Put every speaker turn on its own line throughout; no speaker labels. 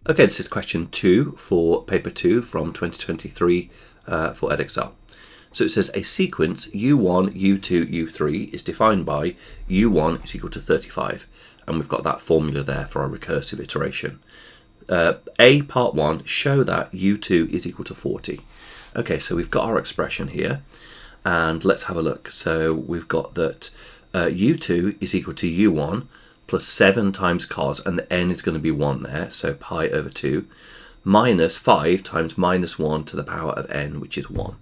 Okay, this is question 2 for paper 2 from 2023 for Edexcel. So it says a sequence u1, u2, u3 is defined by u1 is equal to 35. And we've got that formula there for our recursive iteration. A part 1, show that u2 is equal to 40. Okay, so we've got our expression here. And let's have a look. So we've got that u2 is equal to u1 plus 7 times cos, and the n is going to be 1 there, so pi over 2, minus 5 times minus 1 to the power of n, which is 1.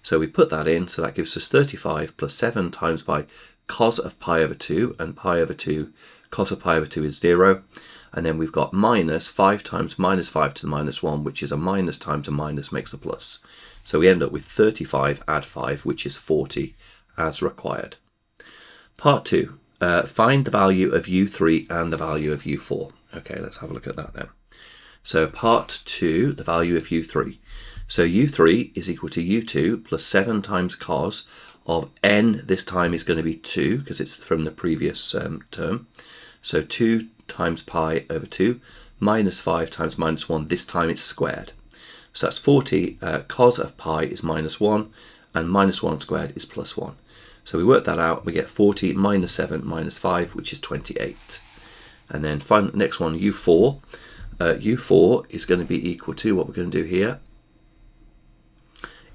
So we put that in, so that gives us 35 plus 7 times by cos of pi over 2, and pi over 2, cos of pi over 2 is 0. And then we've got minus 5 times minus 5 to the minus 1, which is a minus times a minus makes a plus. So we end up with 35 add 5, which is 40 as required. Part 2. Find the value of u3 and the value of u4. Okay, let's have a look at that then. So part 2, the value of u3. So u3 is equal to u2 plus 7 times cos of n, this time is going to be 2 because it's from the previous term. So 2 times pi over 2 minus 5 times minus 1, this time it's squared. So that's 40, cos of pi is minus 1 and minus 1 squared is plus 1. So we work that out, we get 40 minus 7 minus 5, which is 28. And then find the next one, u4. u4 is going to be equal to, what we're going to do here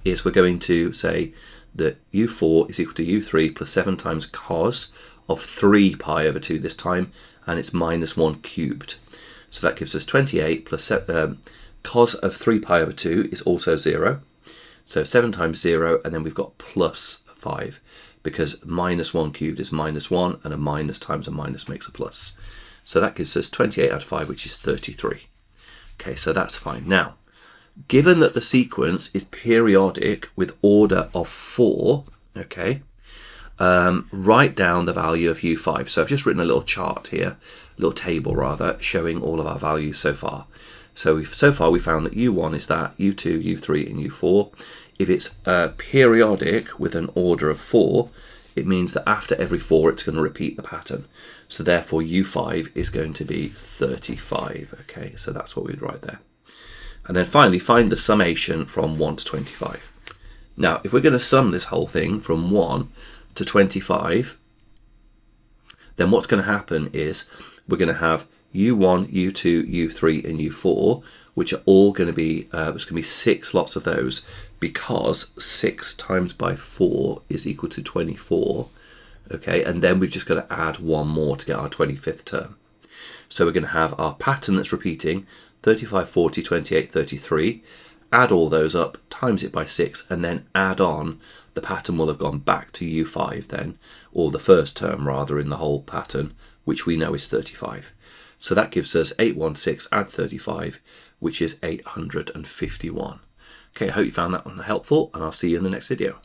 is we're going to say that u4 is equal to u3 plus 7 times cos of 3 pi over 2 this time, and it's minus 1 cubed. So that gives us 28 plus cos of 3 pi over 2 is also 0. So 7 times 0, and then we've got plus 5. Because minus 1 cubed is minus 1, and a minus times a minus makes a plus. So that gives us 28 out of 5, which is 33. Okay, so that's fine. Now, given that the sequence is periodic with order of 4, okay, write down the value of u5. So I've just written a little chart here, a little table rather, showing all of our values so far. So far we found that u1 is that, u2, u3, and u4. If it's periodic with an order of 4, it means that after every 4 it's going to repeat the pattern. So therefore u5 is going to be 35. Okay, so that's what we'd write there. And then finally find the summation from 1 to 25. Now if we're going to sum this whole thing from 1 to 25, then what's going to happen is we're going to have u1, u2, u3, and u4, which are all going to be, there's going to be 6 lots of those, because 6 times by 4 is equal to 24. Okay, and then we've just got to add 1 more to get our 25th term. So we're going to have our pattern that's repeating, 35, 40, 28, 33, add all those up, times it by 6, and then add on, the pattern will have gone back to u5 then, or the first term rather in the whole pattern, which we know is 35. So that gives us 816 add 35, which is 851. Okay, I hope you found that one helpful, and I'll see you in the next video.